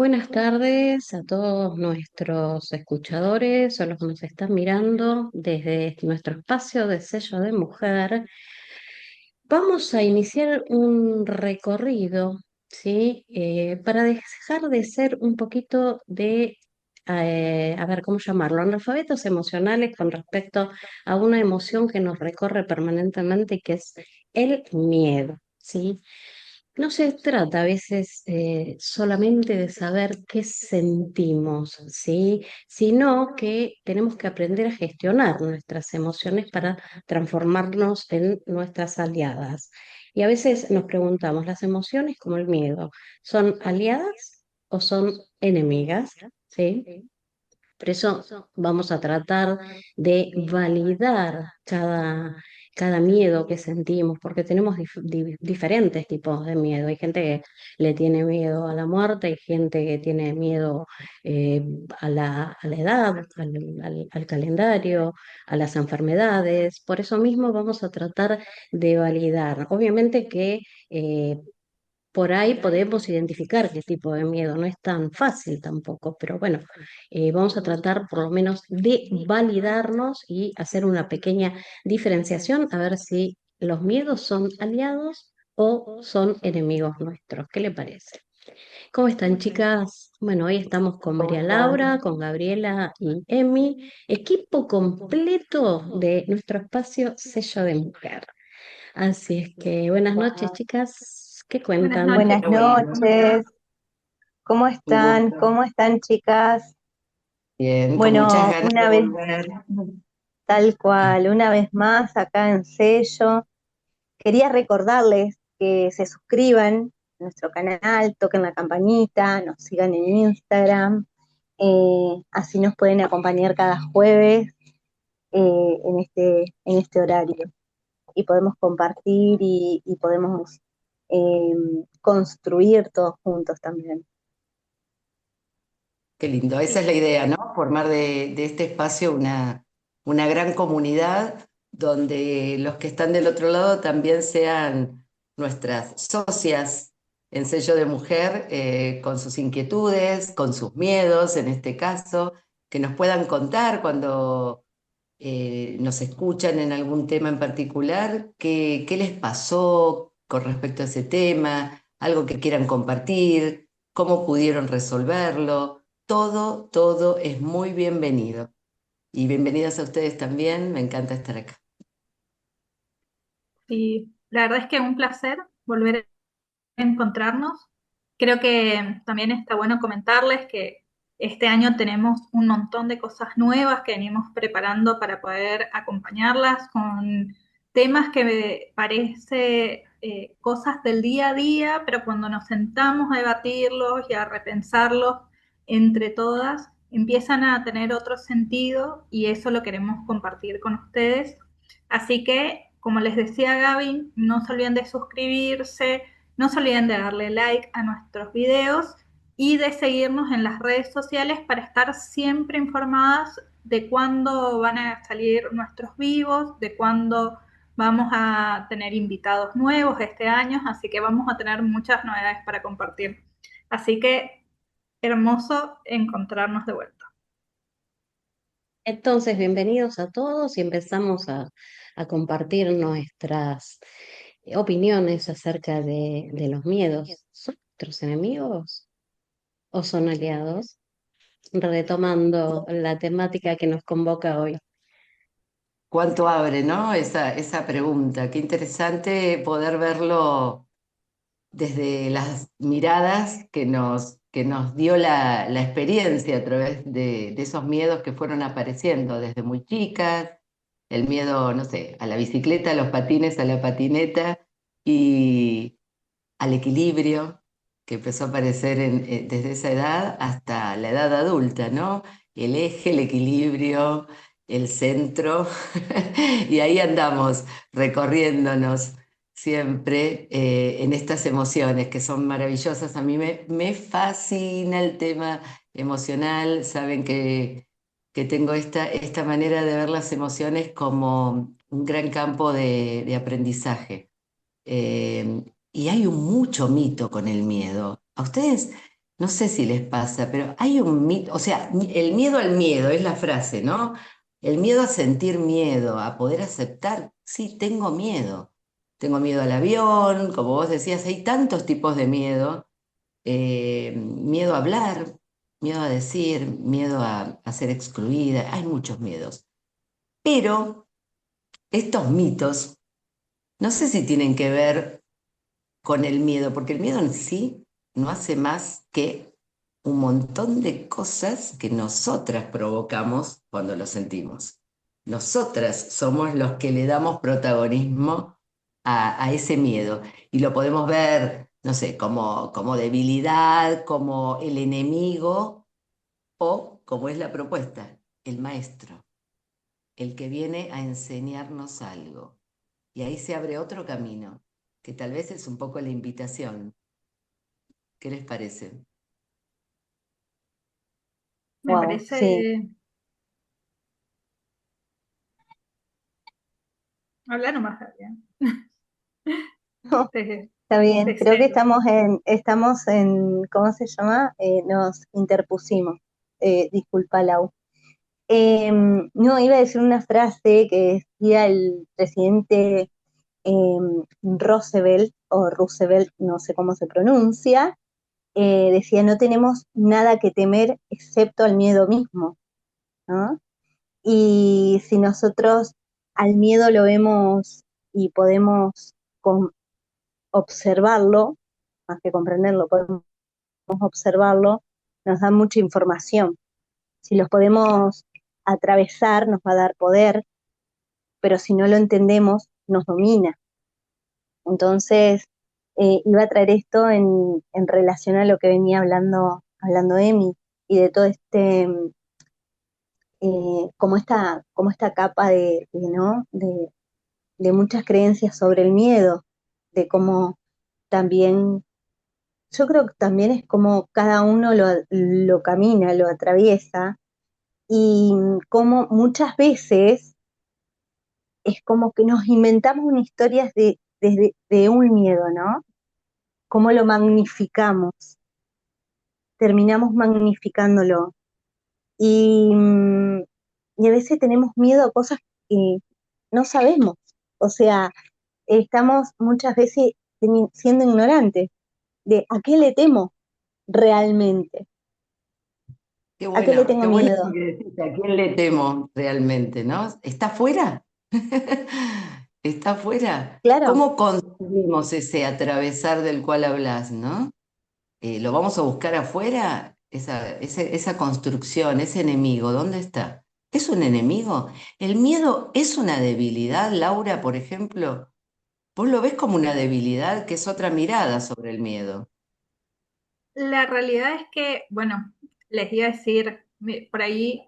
Buenas tardes a todos nuestros escuchadores o los que nos están mirando desde nuestro espacio de Sello de Mujer. Vamos a iniciar un recorrido, ¿sí? Para dejar de ser un poquito a ver, ¿cómo llamarlo? Analfabetos emocionales con respecto a una emoción que nos recorre permanentemente y que es el miedo, ¿sí? No se trata a veces solamente de saber qué sentimos, ¿sí? Sino que tenemos que aprender a gestionar nuestras emociones para transformarnos en nuestras aliadas. Y a veces nos preguntamos, ¿las emociones como el miedo son aliadas o son enemigas? ¿Sí? Por eso vamos a tratar de validar cada miedo que sentimos, porque tenemos diferentes tipos de miedo. Hay gente que le tiene miedo a la muerte, hay gente que tiene miedo eh, a la edad, al calendario, a las enfermedades. Por eso mismo vamos a tratar de validar. Obviamente que por ahí podemos identificar qué tipo de miedo, no es tan fácil tampoco, pero bueno, vamos a tratar por lo menos de validarnos y hacer una pequeña diferenciación a ver si los miedos son aliados o son enemigos nuestros. ¿Qué le parece? ¿Cómo están, chicas? Bueno, hoy estamos con ¿Cómo María están? Laura, con Gabriela y Emi, equipo completo de nuestro espacio Sello de Mujer. Así es que buenas noches, chicas. ¿Qué Buenas cuentan? noches, Qué Buenas bueno. noches, ¿cómo Un están? gusto. ¿Cómo están, chicas? Bien, con muchas Bueno, ganas de una vez, volver. tal cual, una vez más acá en Sello. Quería recordarles que se suscriban a nuestro canal, toquen la campanita, nos sigan en Instagram, así nos pueden acompañar cada jueves en este horario y podemos compartir y podemos eh, construir todos juntos también. Qué lindo, esa es la idea, ¿no? Formar de este espacio una gran comunidad donde los que están del otro lado también sean nuestras socias en Sello de Mujer, con sus inquietudes, con sus miedos en este caso, que nos puedan contar cuando nos escuchan en algún tema en particular, qué les pasó con respecto a ese tema, algo que quieran compartir, cómo pudieron resolverlo. Todo es muy bienvenido. Y bienvenidas a ustedes también, me encanta estar acá. Y la verdad es que un placer volver a encontrarnos. Creo que también está bueno comentarles que este año tenemos un montón de cosas nuevas que venimos preparando para poder acompañarlas con temas que me parece cosas del día a día, pero cuando nos sentamos a debatirlos y a repensarlos entre todas, empiezan a tener otro sentido y eso lo queremos compartir con ustedes. Así que, como les decía Gaby, no se olviden de suscribirse, no se olviden de darle like a nuestros videos y de seguirnos en las redes sociales para estar siempre informadas de cuándo van a salir nuestros vivos, de cuándo vamos a tener invitados nuevos este año, así que vamos a tener muchas novedades para compartir. Así que hermoso encontrarnos de vuelta. Entonces, bienvenidos a todos y empezamos a compartir nuestras opiniones acerca de los miedos. ¿Son nuestros enemigos o son aliados? Retomando la temática que nos convoca hoy. ¿Cuánto abre, no? Esa pregunta. Qué interesante poder verlo desde las miradas que nos dio la experiencia a través de esos miedos que fueron apareciendo desde muy chicas, el miedo, no sé, a la bicicleta, a los patines, a la patineta y al equilibrio que empezó a aparecer desde esa edad hasta la edad adulta, ¿no? El eje, el equilibrio, el centro, y ahí andamos recorriéndonos siempre en estas emociones que son maravillosas. A mí me fascina el tema emocional, saben que tengo esta manera de ver las emociones como un gran campo de aprendizaje. Y hay mucho mito con el miedo. ¿A ustedes no sé si les pasa, pero hay un mito, o sea, el miedo al miedo es la frase, ¿no? El miedo a sentir miedo, a poder aceptar, sí, tengo miedo. Tengo miedo al avión, como vos decías, hay tantos tipos de miedo. Miedo a hablar, miedo a decir, miedo a ser excluida, hay muchos miedos. Pero estos mitos, no sé si tienen que ver con el miedo, porque el miedo en sí no hace más que un montón de cosas que nosotras provocamos cuando lo sentimos. Nosotras somos los que le damos protagonismo a ese miedo y lo podemos ver, no sé, como debilidad, como el enemigo o como es la propuesta, el maestro, el que viene a enseñarnos algo. Y ahí se abre otro camino, que tal vez es un poco la invitación. ¿Qué les parece? Me Wow, sí. parece, hablar nomás, Adrián. Te, Está bien, te creo que cedo. estamos en, ¿cómo se llama? Nos interpusimos. Disculpa, Lau. No, iba a decir una frase que decía el presidente Roosevelt, o Roosevelt, no sé cómo se pronuncia, decía, no tenemos nada que temer excepto al miedo mismo, ¿no? Y si nosotros al miedo lo vemos y podemos observarlo, más que comprenderlo, podemos observarlo, nos da mucha información. Si los podemos atravesar, nos va a dar poder, pero si no lo entendemos, nos domina. Entonces, iba a traer esto en relación a lo que venía hablando Emi, y de todo como esta capa ¿no? De muchas creencias sobre el miedo, de cómo también, yo creo que también es como cada uno lo camina, lo atraviesa, y como muchas veces es como que nos inventamos una historia de un miedo, ¿no? Cómo lo magnificamos, terminamos magnificándolo. Y, y a veces tenemos miedo a cosas que no sabemos. O sea, estamos muchas veces siendo ignorantes de a qué le temo realmente, a qué le tengo Qué bueno eso miedo. que decís, ¿a quién le temo realmente, no? ¿Está fuera? ¿Está fuera? Claro, ¿Cómo construimos ese atravesar del cual hablas, no? ¿Lo vamos a buscar afuera? Esa construcción, ese enemigo, ¿dónde está? ¿Es un enemigo? ¿El miedo es una debilidad, Laura, por ejemplo? ¿Vos lo ves como una debilidad, que es otra mirada sobre el miedo? La realidad es que, bueno, les iba a decir, por ahí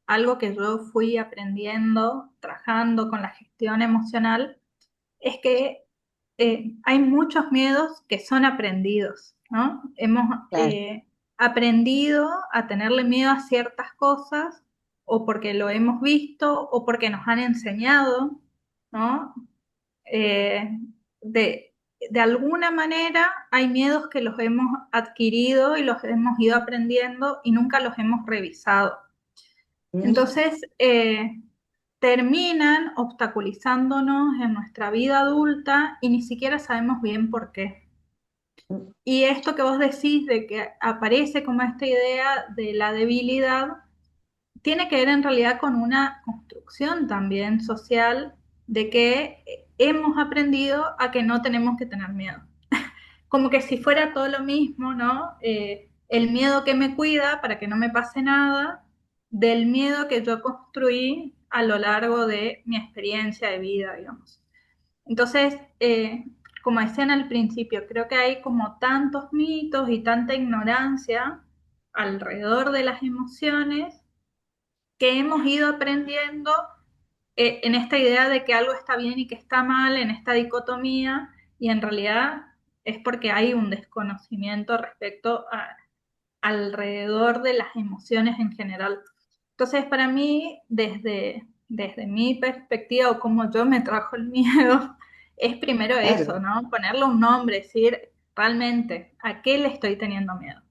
algo que yo fui aprendiendo, trabajando con la gestión emocional, es que hay muchos miedos que son aprendidos, ¿no? Hemos claro. aprendido a tenerle miedo a ciertas cosas, o porque lo hemos visto, o porque nos han enseñado, ¿no? Eh, de, de alguna manera hay miedos que los hemos adquirido y los hemos ido aprendiendo y nunca los hemos revisado. Mm. Entonces, terminan obstaculizándonos en nuestra vida adulta y ni siquiera sabemos bien por qué. Y esto que vos decís de que aparece como esta idea de la debilidad, tiene que ver en realidad con una construcción también social de que hemos aprendido a que no tenemos que tener miedo. Como que si fuera todo lo mismo, ¿no? El miedo que me cuida para que no me pase nada, del miedo que yo construí a lo largo de mi experiencia de vida, digamos. Entonces, como decían al principio, creo que hay como tantos mitos y tanta ignorancia alrededor de las emociones que hemos ido aprendiendo en esta idea de que algo está bien y que está mal, en esta dicotomía, y en realidad es porque hay un desconocimiento respecto a alrededor de las emociones en general. Entonces, para mí, desde mi perspectiva o como yo me trajo el miedo, es primero eso, Claro. ¿no? Ponerle un nombre, decir realmente a qué le estoy teniendo miedo.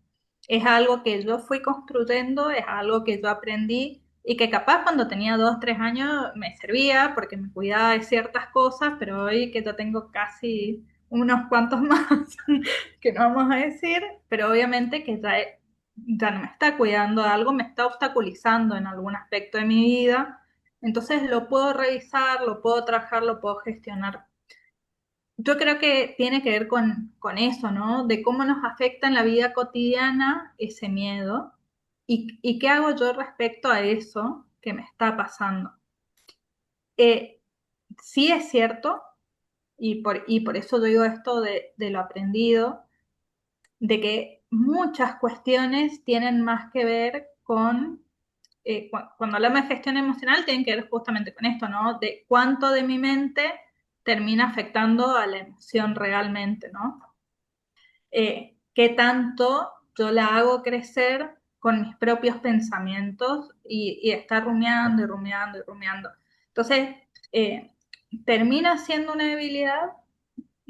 es algo que yo fui construyendo, es algo que yo aprendí y que capaz cuando tenía 2, 3 años me servía porque me cuidaba de ciertas cosas, pero hoy que yo tengo casi unos cuantos más que no vamos a decir, pero obviamente que ya no me está cuidando de algo, me está obstaculizando en algún aspecto de mi vida. Entonces lo puedo revisar, lo puedo trabajar, lo puedo gestionar. Yo creo que tiene que ver con eso, ¿no? De cómo nos afecta en la vida cotidiana ese miedo y qué hago yo respecto a eso que me está pasando. Eh, sí es cierto, y por eso digo esto de lo aprendido, de que muchas cuestiones tienen más que ver con, cuando hablamos de gestión emocional, tienen que ver justamente con esto, ¿no? De cuánto de mi mente termina afectando a la emoción realmente, ¿no? Qué tanto yo la hago crecer con mis propios pensamientos y estar rumiando y rumiando y rumiando. Entonces, eh, termina siendo una debilidad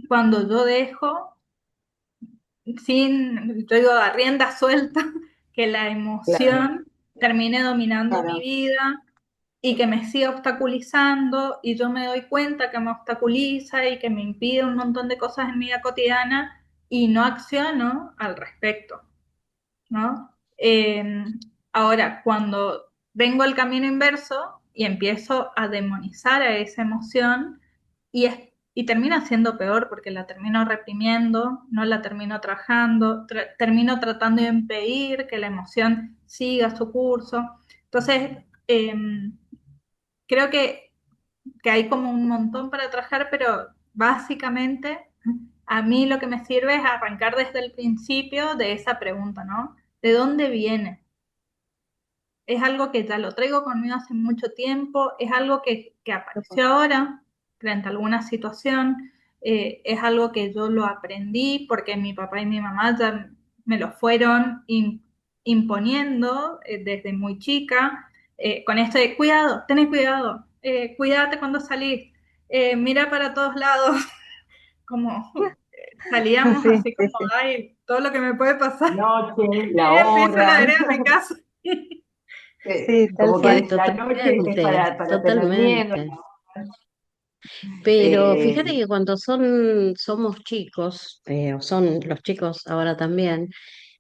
cuando yo dejo yo digo, a rienda suelta, que la Claro, emoción termine dominando mi Claro. vida y que me siga obstaculizando y yo me doy cuenta que me obstaculiza y que me impide un montón de cosas en mi vida cotidiana y no acciono al respecto, ¿no? Ahora, cuando vengo al camino inverso y empiezo a demonizar a esa emoción y termina siendo peor porque la termino reprimiendo, no la termino trabajando, termino tratando de impedir que la emoción siga su curso. Entonces, creo que hay como un montón para trabajar, pero básicamente a mí lo que me sirve es arrancar desde el principio de esa pregunta, ¿no? ¿De dónde viene? Es algo que ya lo traigo conmigo hace mucho tiempo, es algo que apareció ahora frente a alguna situación, es algo que yo lo aprendí porque mi papá y mi mamá ya me lo fueron imponiendo desde muy chica, con esto de cuidado, tenés cuidado, cuídate cuando salís, mira para todos lados, como salíamos Sí, así sí, como, sí. ay, todo lo que me puede pasar, noche, la vivía en piso en la hora, vereda de mi casa. Sí, tal como que Sí, cual. dice la noche es totalmente, para tener miedo. totalmente. Pero fíjate Eh, que cuando somos chicos, o son los chicos ahora también,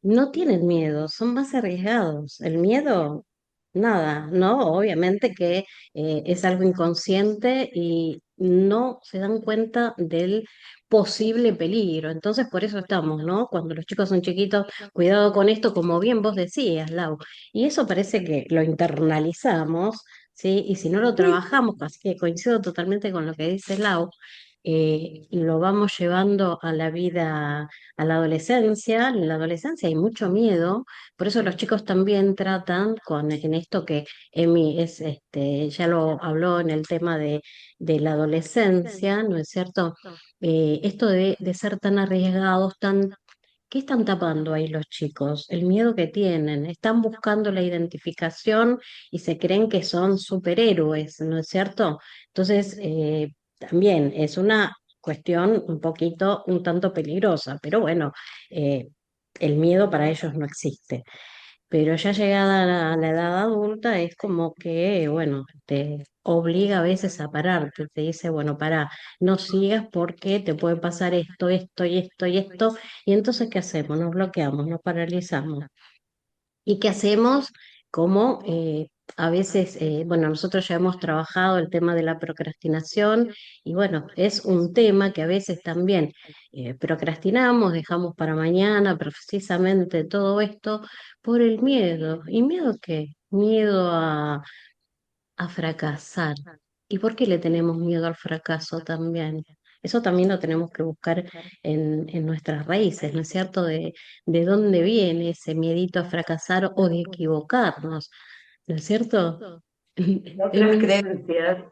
no tienen miedo, son más arriesgados. El miedo, nada, ¿no? Obviamente que es algo inconsciente y no se dan cuenta del posible peligro. Entonces, por eso estamos, ¿no? Cuando los chicos son chiquitos, cuidado con esto, como bien vos decías, Lau. Y eso parece que lo internalizamos. ¿Sí? Y si no lo trabajamos, así que coincido totalmente con lo que dice Lau, lo vamos llevando a la vida, a la adolescencia. En la adolescencia hay mucho miedo, por eso los chicos también tratan en esto que Emi ya lo habló en el tema de la adolescencia, ¿no es cierto? Esto de ser tan arriesgados, ¿qué están tapando ahí los chicos? El miedo que tienen. Están buscando la identificación y se creen que son superhéroes, ¿no es cierto? Entonces, también es una cuestión un tanto peligrosa, pero bueno, eh, el miedo para ellos no existe. Pero ya llegada a la edad adulta es como que, bueno, te obliga a veces a pararte, te dice, bueno, para, no sigas porque te puede pasar esto, esto y esto y esto, y entonces, ¿qué hacemos? Nos bloqueamos, nos paralizamos. ¿Y qué hacemos? Como a veces, bueno, nosotros ya hemos trabajado el tema de la procrastinación y bueno, es un tema que a veces también procrastinamos, dejamos para mañana precisamente todo esto por el miedo. ¿Y miedo qué? Miedo a fracasar. ¿Y por qué le tenemos miedo al fracaso también? Eso también lo tenemos que buscar en nuestras raíces, ¿no es cierto? De dónde viene ese miedito a fracasar o de equivocarnos, ¿no es cierto? otras Emi. creencias,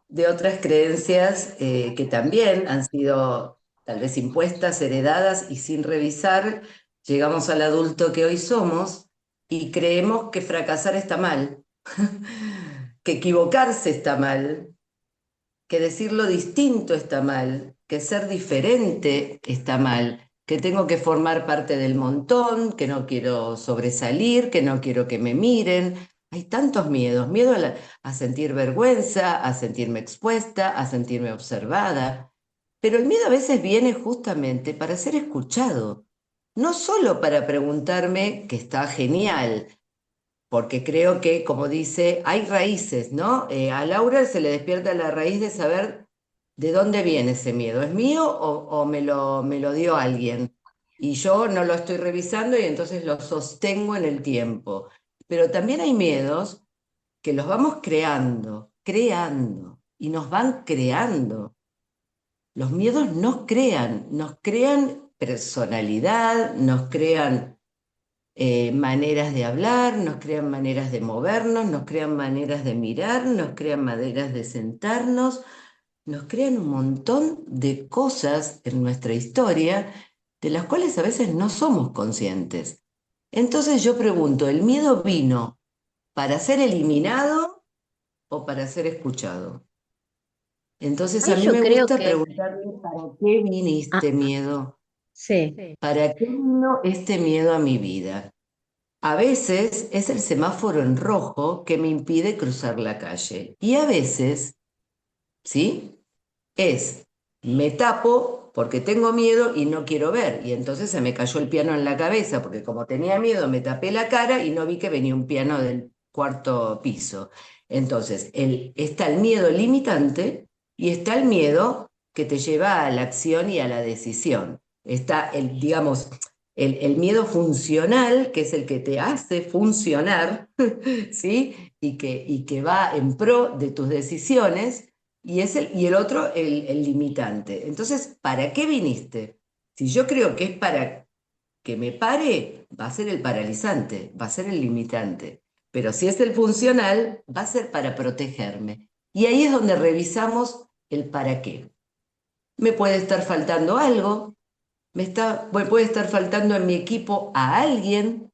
de otras creencias que también han sido tal vez impuestas, heredadas y sin revisar, llegamos al adulto que hoy somos y creemos que fracasar está mal, que equivocarse está mal, que decirlo distinto está mal, que ser diferente está mal. que tengo que formar parte del montón, que no quiero sobresalir, que no quiero que me miren. Hay tantos miedos, miedo a sentir vergüenza, a sentirme expuesta, a sentirme observada. Pero el miedo a veces viene justamente para ser escuchado, no solo para preguntarme, que está genial, porque creo que, como dice, hay raíces, ¿no? A Laura se le despierta la raíz de saber de dónde viene ese miedo. ¿Es mío o me lo dio alguien? Y yo no lo estoy revisando y entonces lo sostengo en el tiempo. Pero también hay miedos que los vamos creando, creando, y nos van creando. Los miedos nos crean personalidad, nos crean maneras de hablar, nos crean maneras de movernos, nos crean maneras de mirar, nos crean maneras de sentarnos, nos crean un montón de cosas en nuestra historia de las cuales a veces no somos conscientes. Entonces yo pregunto, ¿el miedo vino para ser eliminado o para ser escuchado? Entonces Ahí a mí yo me creo gusta que, preguntarme, ¿para qué ah, viniste miedo? sí, ¿Para qué vino este miedo a mi vida? A veces es el semáforo en rojo que me impide cruzar la calle. Y a veces, ¿sí? Es, me tapo porque tengo miedo y no quiero ver. Y entonces se me cayó el piano en la cabeza, porque como tenía miedo me tapé la cara y no vi que venía un piano del cuarto piso. Entonces, está el miedo limitante y está el miedo que te lleva a la acción y a la decisión. Está digamos, el miedo funcional, que es el que te hace funcionar, ¿sí? Y que va en pro de tus decisiones. Y el otro, el limitante. Entonces, ¿para qué viniste? Si yo creo que es para que me pare, va a ser el paralizante, va a ser el limitante. Pero si es el funcional, va a ser para protegerme. Y ahí es donde revisamos el para qué. Me puede estar faltando algo, me puede estar faltando en mi equipo a alguien,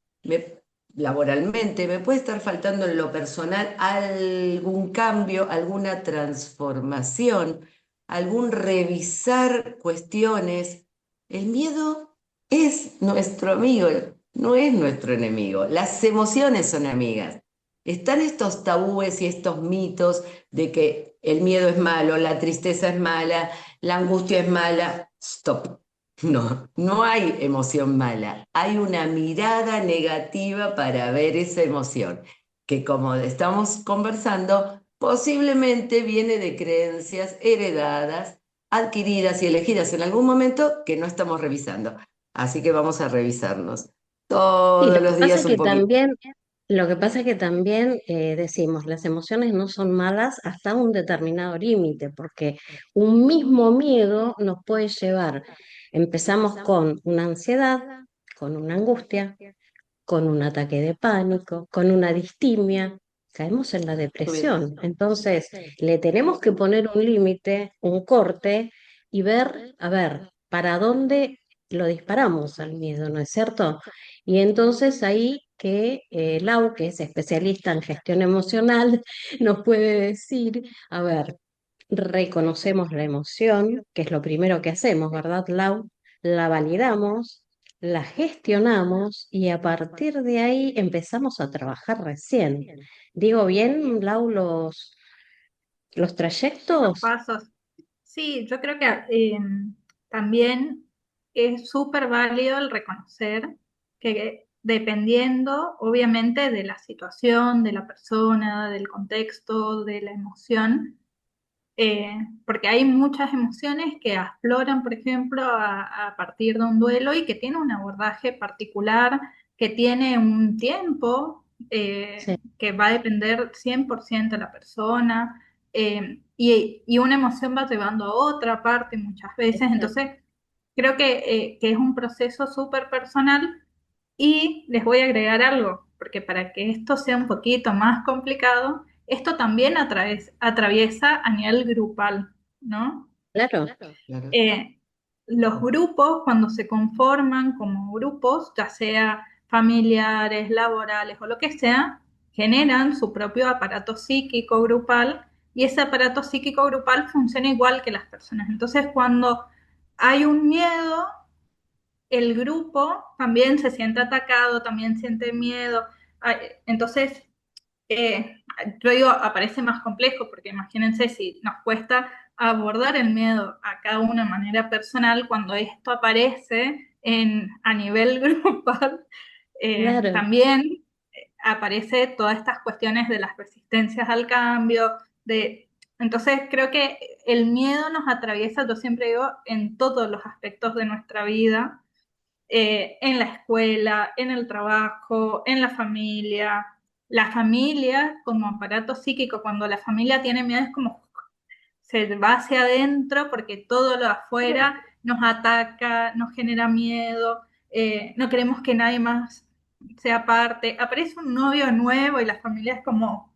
laboralmente, me puede estar faltando en lo personal algún cambio, alguna transformación, algún revisar cuestiones. El miedo es nuestro amigo, no es nuestro enemigo. Las emociones son amigas. Están estos tabúes y estos mitos de que el miedo es malo, la tristeza es mala, la angustia es mala. Stop. No, no hay emoción mala, hay una mirada negativa para ver esa emoción, que como estamos conversando, posiblemente viene de creencias heredadas, adquiridas y elegidas en algún momento que no estamos revisando. Así que vamos a revisarnos sí, todos lo que los pasa días es un que poquito. también, lo que pasa es que también decimos, las emociones no son malas hasta un determinado límite, porque un mismo miedo nos puede llevar, empezamos con una ansiedad, con una angustia, con un ataque de pánico, con una distimia, caemos en la depresión. Entonces, le tenemos que poner un límite, un corte y ver, a ver, para dónde lo disparamos al miedo, ¿no es cierto? Y entonces ahí que Lau, que es especialista en gestión emocional, nos puede decir, a ver, reconocemos la emoción, que es lo primero que hacemos, ¿verdad, Lau? La validamos, la gestionamos y a partir de ahí empezamos a trabajar recién. ¿Digo bien, Lau, los Los trayectos? pasos. Sí, yo creo que también es súper válido el reconocer que dependiendo, obviamente, de la situación, de la persona, del contexto, de la emoción, porque hay muchas emociones que afloran, por ejemplo, a partir de un duelo y que tiene un abordaje particular, que tiene un tiempo Sí, que va a depender 100% de la persona, y una emoción va llevando a otra parte muchas veces. Entonces, creo que es un proceso súper personal y les voy a agregar algo, porque para que esto sea un poquito más complicado, esto también atraviesa a nivel grupal, ¿no? claro, Claro. Eh, los grupos, cuando se conforman como grupos, ya sea familiares, laborales o lo que sea, generan su propio aparato psíquico grupal y ese aparato psíquico grupal funciona igual que las personas. Entonces, cuando hay un miedo, el grupo también se siente atacado, también siente miedo. Entonces, yo digo, aparece más complejo, porque imagínense si nos cuesta abordar el miedo a cada una de manera personal, cuando esto aparece a nivel grupal, Claro. también aparece todas estas cuestiones de las resistencias al cambio, entonces creo que el miedo nos atraviesa, yo siempre digo, en todos los aspectos de nuestra vida, en la escuela, en el trabajo, en la familia. La familia como aparato psíquico, cuando la familia tiene miedo es como se va hacia adentro porque todo lo de afuera nos ataca, nos genera miedo, no queremos que nadie más sea parte. Aparece un novio nuevo y la familia es como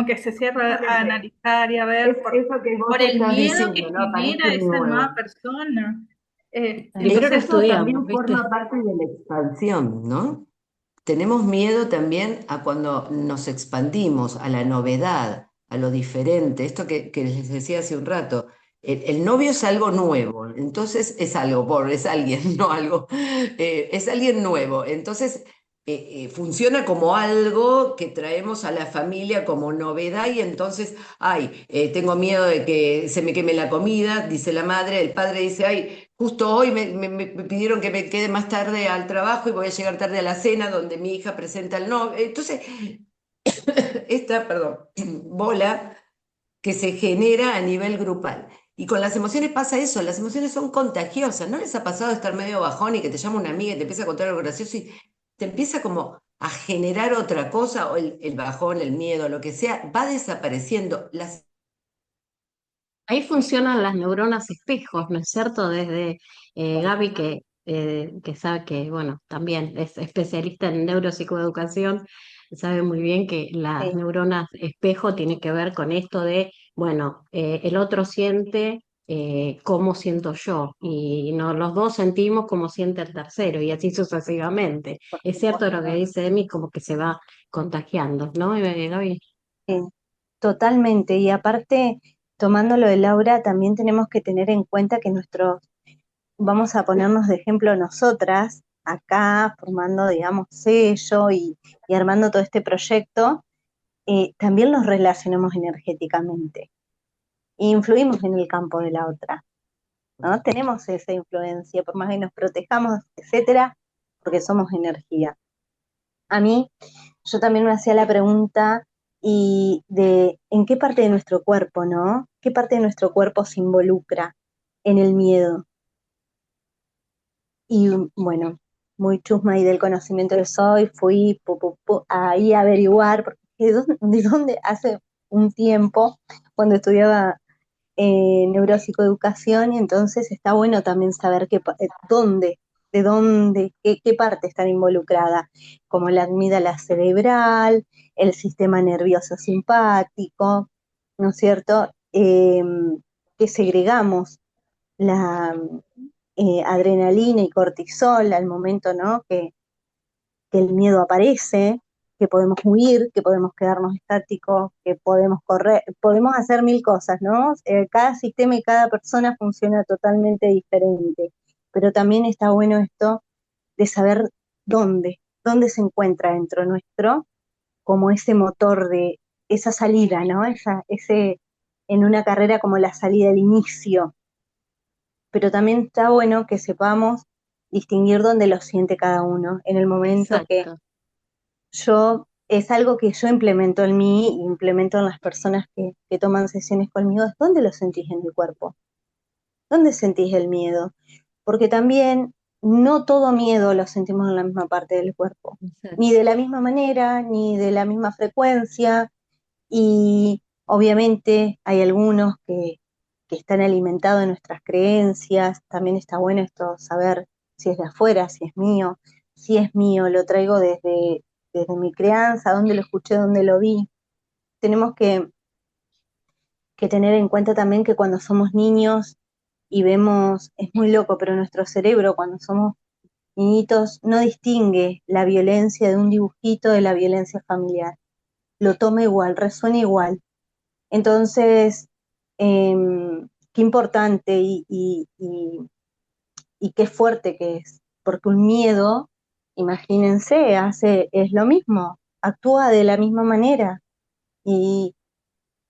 que se cierra a Exactamente. analizar y a Es ver eso que vos por el estás miedo diciendo, que ¿no? Aparece genera un esa nueva nuevo. persona. Y creo que Entonces, Eso estudiamos, también ¿viste? forma parte de la expansión, ¿no? Tenemos miedo también a cuando nos expandimos, a la novedad, a lo diferente. Esto que les decía hace un rato, el novio es algo nuevo, entonces es algo, es alguien, no algo, es alguien nuevo. Entonces funciona como algo que traemos a la familia como novedad y entonces, ay, tengo miedo de que se me queme la comida, dice la madre, el padre dice, ay. Justo hoy me pidieron que me quede más tarde al trabajo y voy a llegar tarde a la cena donde mi hija presenta el novio. Entonces, esta, perdón, bola que se genera a nivel grupal. Y con las emociones pasa eso, las emociones son contagiosas. ¿No les ha pasado estar medio bajón y que te llama una amiga y te empieza a contar algo gracioso y te empieza como a generar otra cosa, o el bajón, el miedo, lo que sea, va desapareciendo? Ahí funcionan las neuronas espejos, ¿no es cierto? Desde Gaby, que sabe que, bueno, también es especialista en neuropsicoeducación, sabe muy bien que las Sí, neuronas espejo tienen que ver con esto de, bueno, el otro siente cómo siento yo, y no, los dos sentimos cómo siente el tercero, y así sucesivamente. por Es cierto lo que supuesto. dice Emi, como que se va contagiando, ¿no, Gaby? Sí, totalmente. Y aparte, tomando lo de Laura, también tenemos que tener en cuenta que vamos a ponernos de ejemplo nosotras, acá formando, digamos, sello y armando todo este proyecto, también nos relacionamos energéticamente e influimos en el campo de la otra, ¿no? Tenemos esa influencia, por más que nos protejamos, etcétera, porque somos energía. A mí, yo también me hacía la pregunta y de en qué parte de nuestro cuerpo, ¿no? ¿Qué parte de nuestro cuerpo se involucra en el miedo? Y bueno, muy chusma y del conocimiento que soy, fui ahí a averiguar, porque de dónde hace un tiempo, cuando estudiaba neuropsicoeducación, y entonces está bueno también saber dónde, de dónde, qué parte está involucrada, como la amígdala cerebral, el sistema nervioso simpático, ¿no es cierto? Que segregamos la adrenalina y cortisol al momento, ¿no? Que el miedo aparece, que podemos huir, que podemos quedarnos estáticos, que podemos correr, podemos hacer mil cosas, ¿no? Cada sistema y cada persona funciona totalmente diferente, pero también está bueno esto de saber dónde se encuentra dentro nuestro, como ese motor de esa salida, ¿no? En una carrera como la salida, el inicio, pero también está bueno que sepamos distinguir dónde lo siente cada uno, en el momento que Exacto. es algo que yo implemento en mí, implemento en las personas que toman sesiones conmigo, es dónde lo sentís en el cuerpo, dónde sentís el miedo, porque también no todo miedo lo sentimos en la misma parte del cuerpo, ni Exacto. de la misma manera, ni de la misma frecuencia, y obviamente hay algunos que están alimentados de nuestras creencias, también está bueno esto, saber si es de afuera, si es mío, lo traigo desde mi crianza, dónde lo escuché, dónde lo vi. Tenemos que tener en cuenta también que cuando somos niños y vemos, es muy loco, pero nuestro cerebro cuando somos niñitos no distingue la violencia de un dibujito de la violencia familiar, lo toma igual, resuena igual. Entonces, qué importante y y qué fuerte que es, porque un miedo, imagínense, es lo mismo, actúa de la misma manera. Y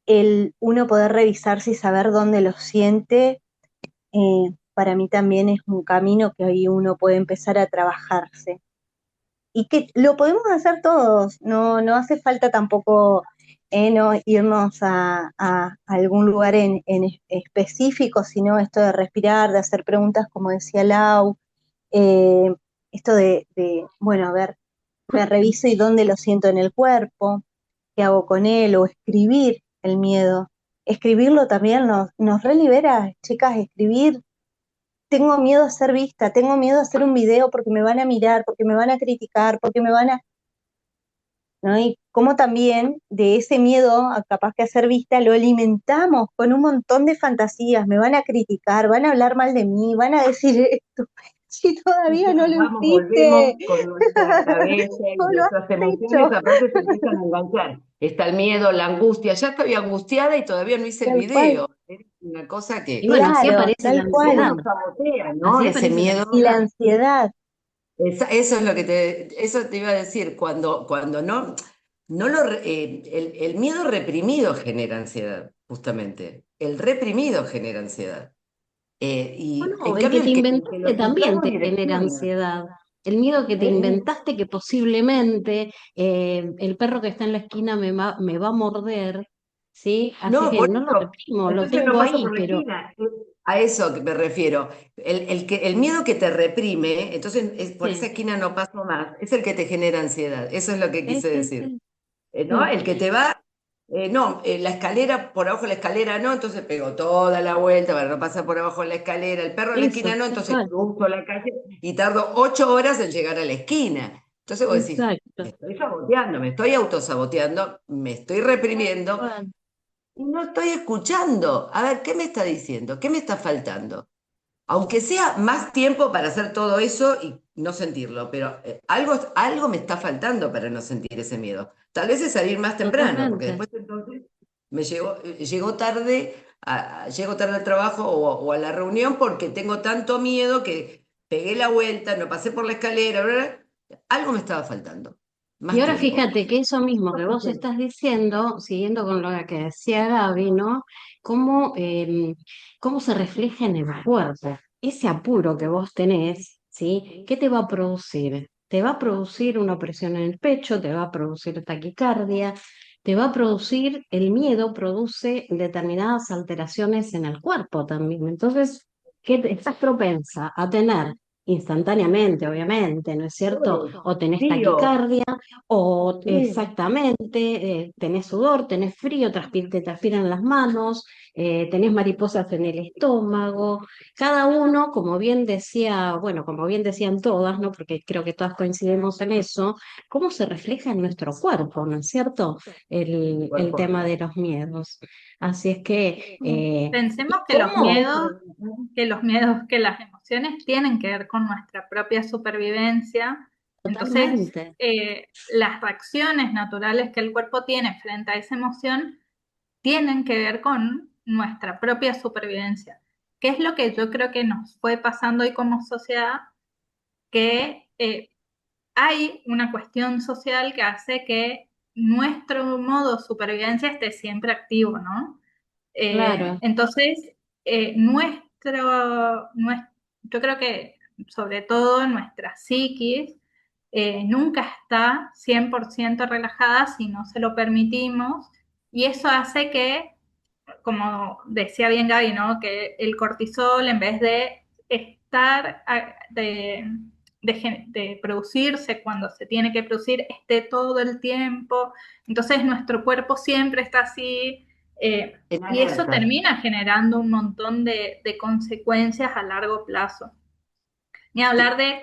el uno poder revisarse y saber dónde lo siente, para mí también es un camino que ahí uno puede empezar a trabajarse. Y que lo podemos hacer todos, no hace falta tampoco no irnos a algún lugar en específico, sino esto de respirar, de hacer preguntas como decía Lau, eh, esto bueno, a ver, me reviso y dónde lo siento en el cuerpo, qué hago con él, o escribir el miedo. Escribirlo también nos relibera, chicas, escribir. Tengo miedo a ser vista, tengo miedo a hacer un video porque me van a mirar, porque me van a criticar, porque me van a... ¿no? Y cómo también de ese miedo a capaz que a ser vista lo alimentamos con un montón de fantasías, me van a criticar, van a hablar mal de mí, van a decir esto, si todavía no lo Vamos, hiciste, volvemos con nuestra cabeza y no lo has nuestras emociones, hecho, aparte se empiezan a enganchar. Está el miedo, la angustia, ya estoy angustiada y todavía no hice el tal cual, video. Es una cosa Y que bueno, así claro, aparece la tal un poco cual. ansiedad, nos sabotea, ¿no? así Ese aparece la miedo. Y la ansiedad. ansiedad, Eso es lo que eso te iba a decir, cuando no el miedo reprimido genera ansiedad, justamente. El reprimido genera ansiedad. O Y no, en el que cambio te el que lo inventaste también centramos te genera direcciona. ansiedad. El miedo que te ¿Eh? inventaste que posiblemente el perro que está en la esquina me va a morder, ¿sí? Así No, que por no lo eso. reprimo, lo Entonces no tengo pasa ahí, por la pero esquina. A eso que me refiero. El miedo que te reprime, entonces por esa sí, esquina no paso más, es el que te genera ansiedad. Eso es lo que quise sí, decir. sí, ¿No? sí, El que te va, no, la escalera, por abajo de la escalera no, entonces pego toda la vuelta para no pasar por abajo de la escalera, el perro en la esquina eso, no, tal entonces cual, cruzo la calle y tardo 8 horas en llegar a la esquina. Entonces vos decís, me exacto, estoy saboteando, me estoy autosaboteando, me estoy tal reprimiendo cual. y no estoy escuchando. A ver, ¿qué me está diciendo? ¿Qué me está faltando? Aunque sea más tiempo para hacer todo eso y no sentirlo, pero algo me está faltando para no sentir ese miedo. Tal vez es salir más temprano, porque Totalmente. después entonces llego tarde al trabajo o a la reunión porque tengo tanto miedo que pegué la vuelta, no pasé por la escalera, bla, bla. Algo me estaba faltando, Y más ahora tiempo. fíjate que eso mismo que vos estás diciendo, siguiendo con lo que decía Gaby, ¿no? Cómo se refleja en el cuerpo. Ese apuro que vos tenés, ¿sí? ¿Qué te va a producir? Te va a producir una presión en el pecho, te va a producir taquicardia, te va a producir, el miedo produce determinadas alteraciones en el cuerpo también. Entonces, estás propensa a tener instantáneamente, obviamente, ¿no es cierto? Dolores, O tenés frío, taquicardia o frío. exactamente, tenés sudor, tenés frío, te transpiran las manos, tenés mariposas en el estómago. Cada uno, como bien decía, bueno, como bien decían todas, ¿no? Porque creo que todas coincidimos en eso, cómo se refleja en nuestro cuerpo, ¿no es cierto? El Cuerpo. tema de los miedos. Así es que, Pensemos ¿y cómo? que los miedos, que las emociones tienen que ver con nuestra propia supervivencia. Entonces, Totalmente. las reacciones naturales que el cuerpo tiene frente a esa emoción tienen que ver con nuestra propia supervivencia. ¿Qué es lo que yo creo que nos fue pasando hoy como sociedad? Que hay una cuestión social que hace que nuestro modo de supervivencia esté siempre activo, ¿no? Claro, Entonces, yo creo que sobre todo nuestra psiquis nunca está 100% relajada si no se lo permitimos y eso hace que, como decía bien Gaby, ¿no? Que el cortisol en vez de estar, de producirse cuando se tiene que producir, esté todo el tiempo. Entonces nuestro cuerpo siempre está así En y eso alerta. termina generando un montón de consecuencias a largo plazo. Ni hablar de,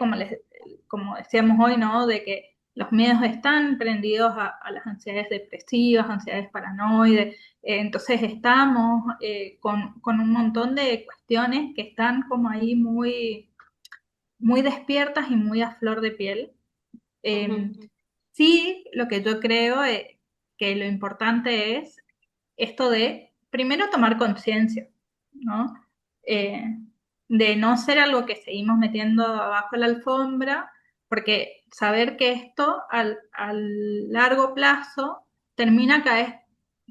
como decíamos hoy, ¿no? De que los miedos están prendidos a las ansiedades depresivas, ansiedades paranoides. Entonces estamos con un montón de cuestiones que están como ahí muy, muy despiertas y muy a flor de piel. Eh, ujú, sí, lo que yo creo es que lo importante es esto de primero tomar conciencia, ¿no? Eh, de no ser algo que seguimos metiendo abajo de la alfombra, porque saber que esto al largo plazo termina cada vez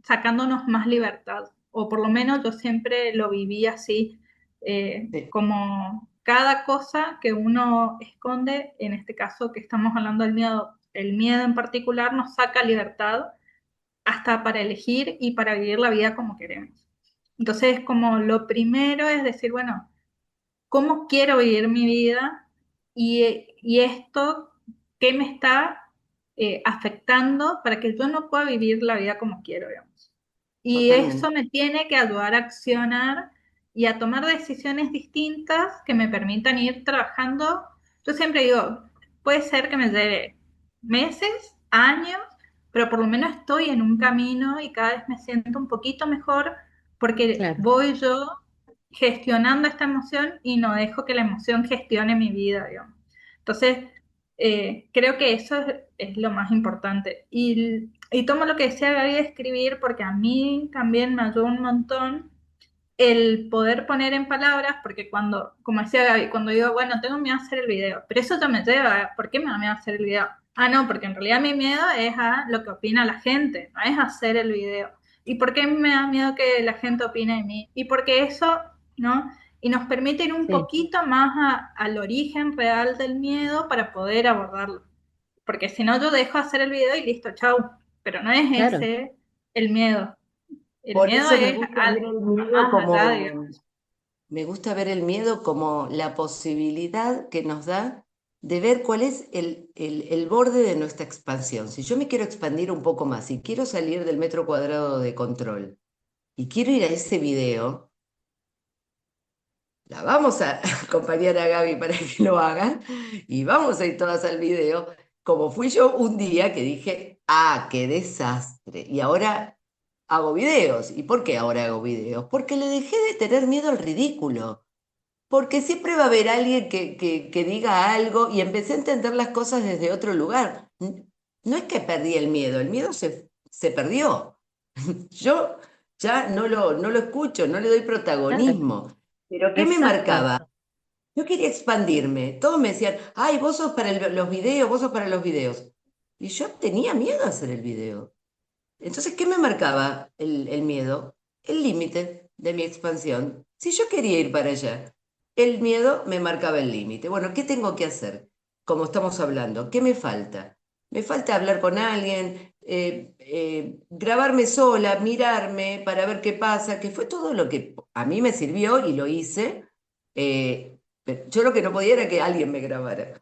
sacándonos más libertad, o por lo menos yo siempre lo viví así, Sí, como cada cosa que uno esconde, en este caso que estamos hablando del miedo, el miedo en particular nos saca libertad hasta para elegir y para vivir la vida como queremos. Entonces, como lo primero es decir, bueno, ¿cómo quiero vivir mi vida? Y esto, ¿qué me está afectando para que yo no pueda vivir la vida como quiero, digamos? Y eso totalmente. me tiene que ayudar a accionar y a tomar decisiones distintas que me permitan ir trabajando. Yo siempre digo, puede ser que me lleve meses, años, pero por lo menos estoy en un camino y cada vez me siento un poquito mejor porque Claro, voy yo gestionando esta emoción y no dejo que la emoción gestione mi vida, digamos. Entonces, creo que eso es lo más importante. Y tomo lo que decía Gaby de escribir porque a mí también me ayudó un montón el poder poner en palabras, porque cuando, como decía Gaby, cuando digo, bueno, tengo miedo a hacer el video, pero eso ya me lleva, ¿por qué me da miedo hacer el video? Ah, no, porque en realidad mi miedo es a lo que opina la gente, no es hacer el video. ¿Y por qué me da miedo que la gente opine de mí? Y porque eso, ¿no? Y nos permite ir un sí, poquito más al origen real del miedo para poder abordarlo. Porque si no, yo dejo hacer el video y listo, chau. Pero no es claro. ese el miedo. El Por miedo eso me es gusta ver el miedo más allá, como, digamos. me gusta ver el miedo como la posibilidad que nos da de ver cuál es el borde de nuestra expansión. Si yo me quiero expandir un poco más, si quiero salir del metro cuadrado de control y quiero ir a ese video, la vamos a acompañar a Gaby para que lo haga y vamos a ir todas al video, como fui yo un día que dije, ah, qué desastre. Y ahora hago videos. ¿Y por qué ahora hago videos? Porque le dejé de tener miedo al ridículo. Porque siempre va a haber alguien que diga algo y empecé a entender las cosas desde otro lugar. No es que perdí el miedo se perdió. Yo ya no lo escucho, no le doy Claro, protagonismo. ¿Pero qué me exacto. marcaba? Yo quería expandirme. Todos me decían, ay, vos sos para los videos, vos sos para los videos. Y yo tenía miedo a hacer el video. Entonces, ¿qué me marcaba el miedo? El límite de mi expansión. Si yo quería ir para allá, el miedo me marcaba el límite. Bueno, ¿qué tengo que hacer? Como estamos hablando, ¿qué me falta? Me falta hablar con alguien, grabarme sola, mirarme para ver qué pasa, que fue todo lo que a mí me sirvió y lo hice. Pero yo lo que no podía era que alguien me grabara.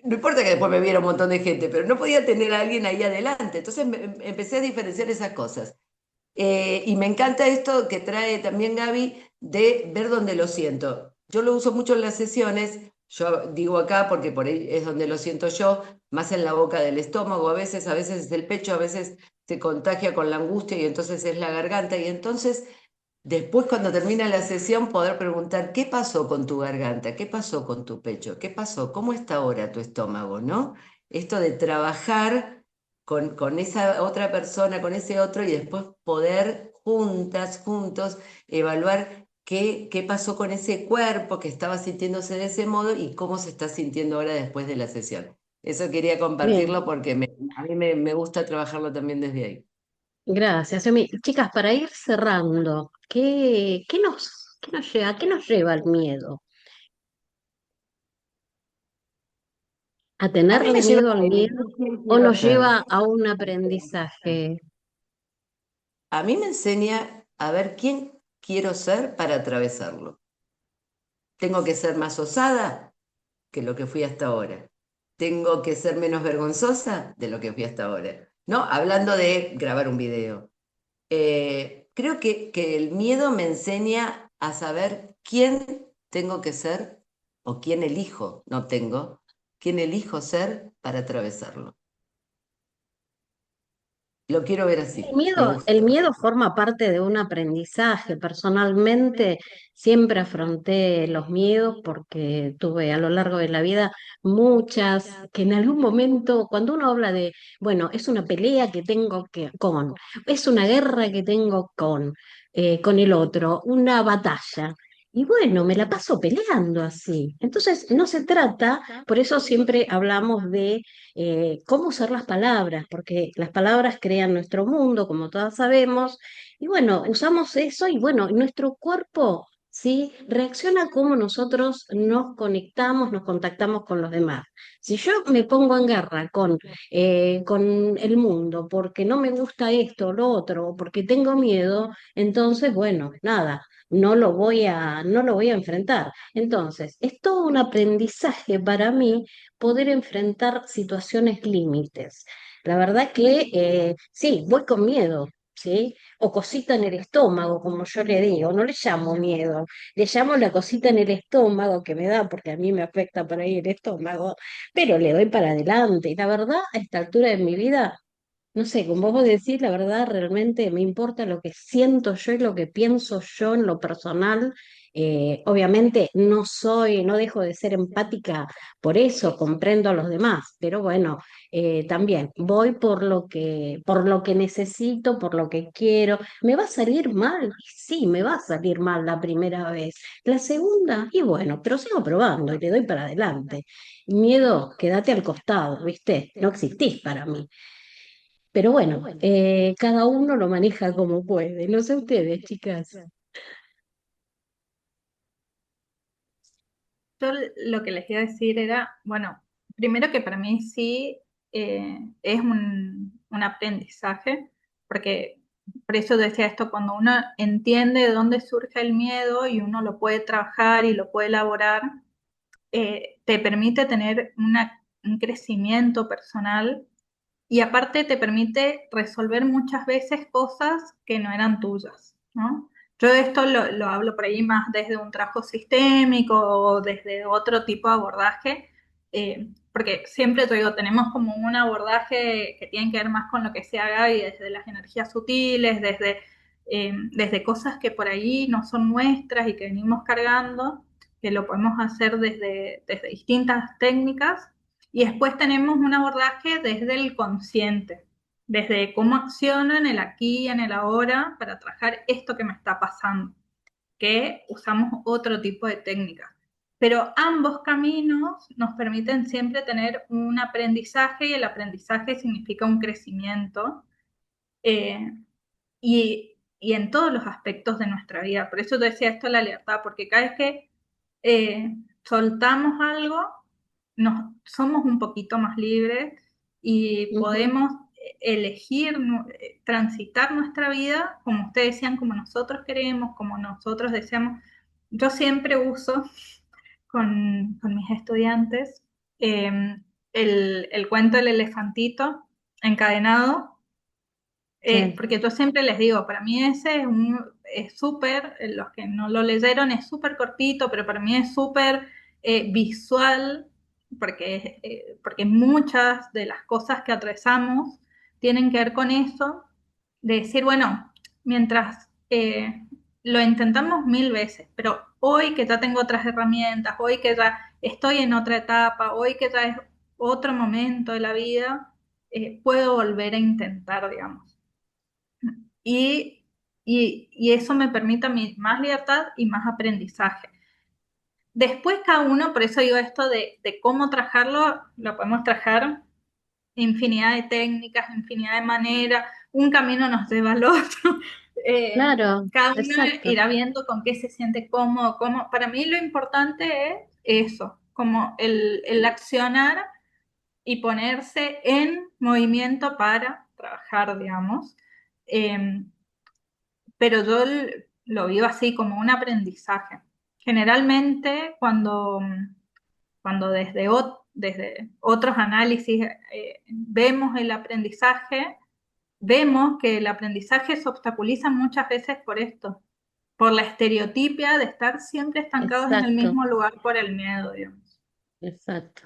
No importa que después me viera un montón de gente, pero no podía tener a alguien ahí adelante. Entonces empecé a diferenciar esas cosas. Y me encanta esto que trae también Gaby de ver dónde lo siento. Yo lo uso mucho en las sesiones, yo digo acá porque por ahí es donde lo siento yo, más en la boca del estómago, a veces es el pecho, a veces se contagia con la angustia y entonces es la garganta. Y entonces después, cuando termina la sesión, poder preguntar, ¿qué pasó con tu garganta? ¿Qué pasó con tu pecho? ¿Qué pasó? ¿Cómo está ahora tu estómago? ¿No? Esto de trabajar con esa otra persona, con ese otro, y después poder juntas, juntos, evaluar qué pasó con ese cuerpo que estaba sintiéndose de ese modo y cómo se está sintiendo ahora después de la sesión. Eso quería Bien, compartirlo porque a mí me gusta trabajarlo también desde ahí. gracias. Emi. Chicas, para ir cerrando, qué nos lleva el miedo? ¿A A mí me tenerle lleva miedo al a miedo elegir quién o quiero nos ser. lleva a un aprendizaje? A mí me enseña a ver quién quiero ser para atravesarlo. Tengo que ser más osada que lo que fui hasta ahora. Tengo que ser menos vergonzosa de lo que fui hasta ahora. ¿No? Hablando de grabar un video. Creo que el miedo me enseña a saber quién tengo que ser o quién elijo, no tengo, quién elijo ser para atravesarlo. Lo quiero ver así, me El gusta. miedo forma parte de un aprendizaje. Personalmente, siempre afronté los miedos porque tuve a lo largo de la vida muchas, que en algún momento, cuando uno habla de, bueno, es una pelea que tengo es una guerra que tengo con el otro, una batalla. y bueno, me la paso peleando así. Entonces, no se trata, por eso siempre hablamos de cómo usar las palabras, porque las palabras crean nuestro mundo, como todas sabemos, y bueno, usamos eso y bueno, nuestro cuerpo, ¿sí? Reacciona como nosotros nos conectamos, nos contactamos con los demás. Si yo me pongo en guerra con el mundo porque no me gusta esto o lo otro, o porque tengo miedo, entonces, bueno, nada no lo voy a enfrentar. Entonces, es todo un aprendizaje para mí poder enfrentar situaciones límites. La verdad que sí, voy con miedo, ¿sí? O cosita en el estómago, como yo le digo, no le llamo miedo, le llamo la cosita en el estómago que me da, porque a mí me afecta por ahí el estómago, pero le doy para adelante. Y la verdad, a esta altura de mi vida, no sé, como vos decís, la verdad, realmente me importa lo que siento yo y lo que pienso yo en lo personal. Obviamente no dejo de ser empática por eso, comprendo a los demás, pero bueno, también voy por lo que necesito, por lo que quiero. ¿Me va a salir mal? Sí, me va a salir mal la primera vez. La segunda, y bueno, pero sigo probando y le doy para adelante. Miedo, quédate al costado, ¿viste? No existís para mí. Pero bueno, cada uno lo maneja como puede. No sé ustedes, chicas. Lo que les iba a decir era, bueno, primero que para mí sí es un aprendizaje, porque por eso decía esto, cuando uno entiende de dónde surge el miedo y uno lo puede trabajar y lo puede elaborar, te permite tener un crecimiento personal y aparte te permite resolver muchas veces cosas que no eran tuyas, ¿no? Yo de esto lo hablo por ahí más desde un trabajo sistémico o desde otro tipo de abordaje, porque siempre te digo, tenemos como un abordaje que tiene que ver más con lo que se haga y desde las energías sutiles, desde cosas que por ahí no son nuestras y que venimos cargando, que lo podemos hacer desde distintas técnicas y después tenemos un abordaje desde el consciente, desde cómo acciono en el aquí y en el ahora para trabajar esto que me está pasando, que usamos otro tipo de técnicas. Pero ambos caminos nos permiten siempre tener un aprendizaje y el aprendizaje significa un crecimiento eh, y en todos los aspectos de nuestra vida. Por eso te decía esto de la libertad, porque cada vez que soltamos algo, somos un poquito más libres y Ujú. podemos elegir, transitar nuestra vida, como ustedes decían, como nosotros queremos, como nosotros deseamos. Yo siempre uso con mis estudiantes eh, el cuento del elefantito encadenado, Sí, porque yo siempre les digo, para mí ese es súper, los que no lo leyeron, es súper cortito, pero para mí es súper visual, porque muchas de las cosas que atravesamos tienen que ver con eso, de decir, bueno, mientras lo intentamos mil veces, pero hoy que ya tengo otras herramientas, hoy que ya estoy en otra etapa, hoy que ya es otro momento de la vida, puedo volver a intentar, digamos. Y, y eso me permite a mí más libertad y más aprendizaje. Después cada uno, por eso digo esto de cómo trabajarlo, lo podemos trabajar infinidad de técnicas, infinidad de maneras, un camino nos lleva al otro. Eh, claro, Cada uno exacto, irá viendo con qué se siente cómodo, cómo. Para mí lo importante es eso, como el accionar y ponerse en movimiento para trabajar, digamos. Eh, pero yo lo vivo así como un aprendizaje. Generalmente cuando desde otros análisis vemos el aprendizaje, vemos que el aprendizaje se obstaculiza muchas veces por esto, por la estereotipia de estar siempre estancados en el exacto, mismo lugar por el miedo, digamos. exacto.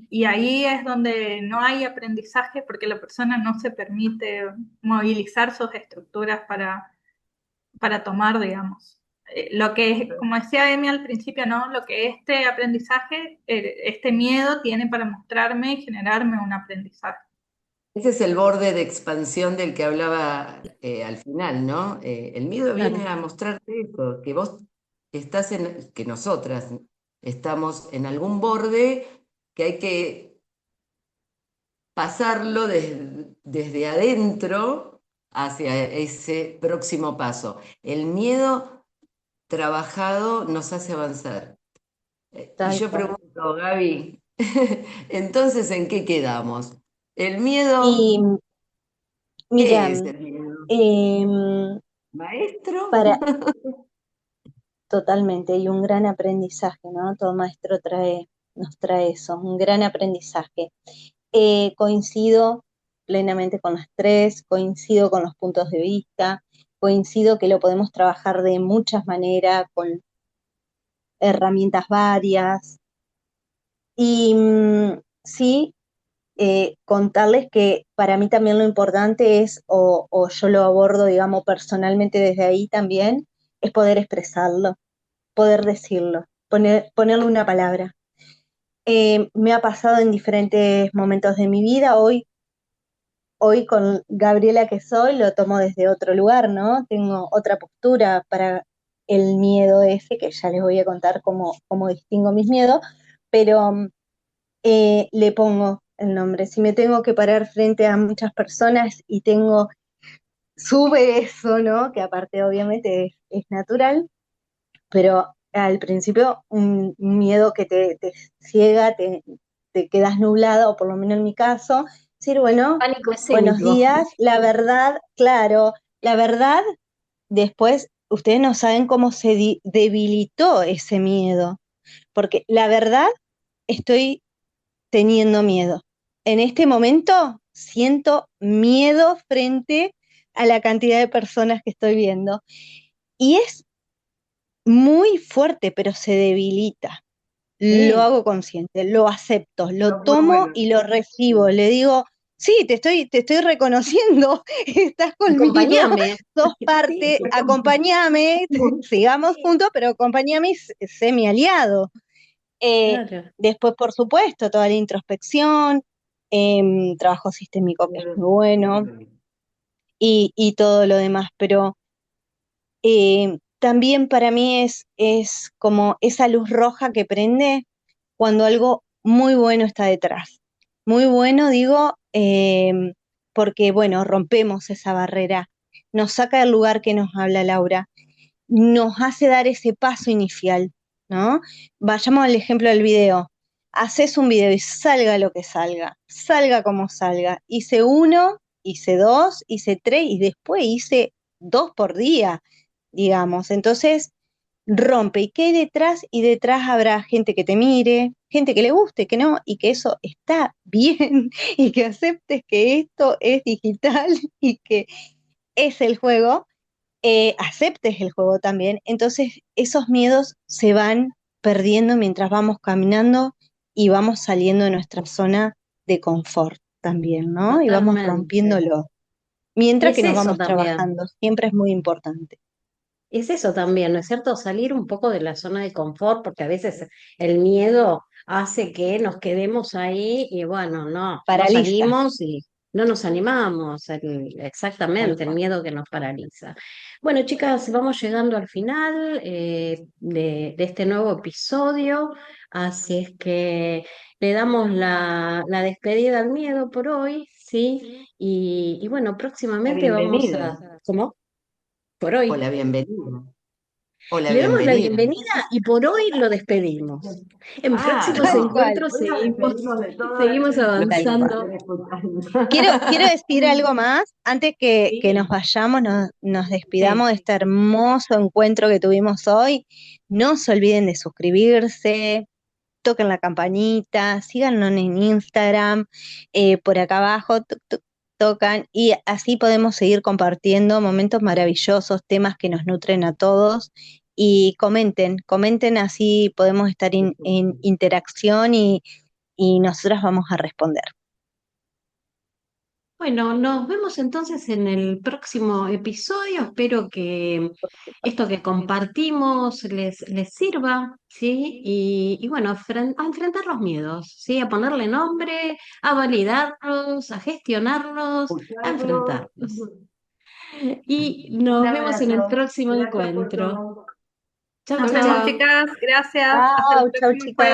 Y ahí es donde no hay aprendizaje porque la persona no se permite movilizar sus estructuras para tomar, digamos. Lo que es, como decía Emi al principio, ¿no? Lo que este aprendizaje, este miedo tiene para mostrarme y generarme un aprendizaje. Ese es el borde de expansión del que hablaba al final, ¿no? El miedo Claro, viene a mostrarte eso, que vos que nosotras estamos en algún borde que hay que pasarlo desde adentro hacia ese próximo paso. El miedo trabajado nos hace avanzar. Y Tal yo cual. pregunto, Gaby, entonces, ¿en qué quedamos? ¿El miedo? Y ¿Qué mira, es el miedo? em, ¿Maestro? para totalmente, y un gran aprendizaje, ¿no? Todo maestro nos trae eso, un gran aprendizaje. Coincido plenamente con las tres, coincido con los puntos de vista, coincido que lo podemos trabajar de muchas maneras, con herramientas varias. Y sí, contarles que para mí también lo importante es, o yo lo abordo, digamos, personalmente desde ahí también, es poder expresarlo, poder decirlo, ponerle una palabra. Me ha pasado en diferentes momentos de mi vida. Hoy con Gabriela que soy, lo tomo desde otro lugar, ¿no? Tengo otra postura para el miedo ese, que ya les voy a contar cómo distingo mis miedos, pero le pongo el nombre. Si me tengo que parar frente a muchas personas y sube eso, ¿no? Que aparte obviamente es natural, pero al principio un miedo que te ciega, te quedas nublada, o por lo menos en mi caso, decir, bueno, Pánico buenos escénico. días, la verdad, claro, la verdad, después ustedes no saben cómo se debilitó ese miedo, porque la verdad estoy teniendo miedo. En este momento siento miedo frente a la cantidad de personas que estoy viendo. Y es muy fuerte, pero se debilita. Lo Sí, hago consciente, lo acepto, lo no, muy tomo bueno. y lo recibo. Le digo, sí, te estoy reconociendo, estás conmigo, Acompáñame. sos Sí, parte, acompáñame, sigamos sí, juntos, pero acompáñame y sé mi aliado. Eh, claro. Después, por supuesto, toda la introspección, trabajo sistémico que es muy bueno, y todo lo demás, pero también para mí es como esa luz roja que prende cuando algo muy bueno está detrás. Muy bueno, digo, porque, bueno, rompemos esa barrera, nos saca del lugar que nos habla Laura, nos hace dar ese paso inicial, ¿no? Vayamos al ejemplo del video. Haces un video y salga lo que salga, salga como salga. Hice uno, hice dos, hice tres y después hice dos por día, digamos. Entonces, rompe. ¿Y qué hay detrás? Y detrás habrá gente que te mire, gente que le guste, que no, y que eso está bien, y que aceptes que esto es digital y que es el juego, aceptes el juego también. Entonces, esos miedos se van perdiendo mientras vamos caminando y vamos saliendo de nuestra zona de confort también, ¿no? Y vamos Totalmente. rompiéndolo. Y Mientras que es nos eso vamos también. trabajando, siempre es muy importante. Es eso también, ¿no es cierto? Salir un poco de la zona de confort, porque a veces el miedo hace que nos quedemos ahí y bueno, no Paraliza, salimos y no nos animamos, tal exactamente, el cual. miedo que nos paraliza. Bueno, chicas, vamos llegando al final de este nuevo episodio, así es que le damos la despedida al miedo por hoy, ¿sí? Y bueno, La próximamente vamos a... bienvenida ¿Cómo? Por o hoy. la bienvenida o la Le damos la bienvenida. bienvenida y por hoy lo despedimos. En Ah, próximos Tal no. cual, encuentros Hoy nos despedimos de todas seguimos los que tal nos cual. avanzando. estén escuchando. Quiero decir algo más, antes que nos Sí, vayamos, nos despidamos sí. de este hermoso encuentro que tuvimos hoy. No se olviden de suscribirse, toquen la campanita, síganos en Instagram, por acá abajo, tocan, y así podemos seguir compartiendo momentos maravillosos, temas que nos nutren a todos. Y comenten, así podemos estar en interacción, y nosotras vamos a responder. Bueno, nos vemos entonces en el próximo episodio. Espero que esto que compartimos les sirva, ¿sí? Y bueno, a enfrentar los miedos, ¿sí? A ponerle nombre, a validarlos, a gestionarlos, a Escucharlo. enfrentarlos. Y Un nos vemos en el abrazo. próximo Gracias por encuentro. todo. Chau, Nos chau, vemos, chau. chicas. Gracias. Hasta el Chau, próximo chicas. jueves.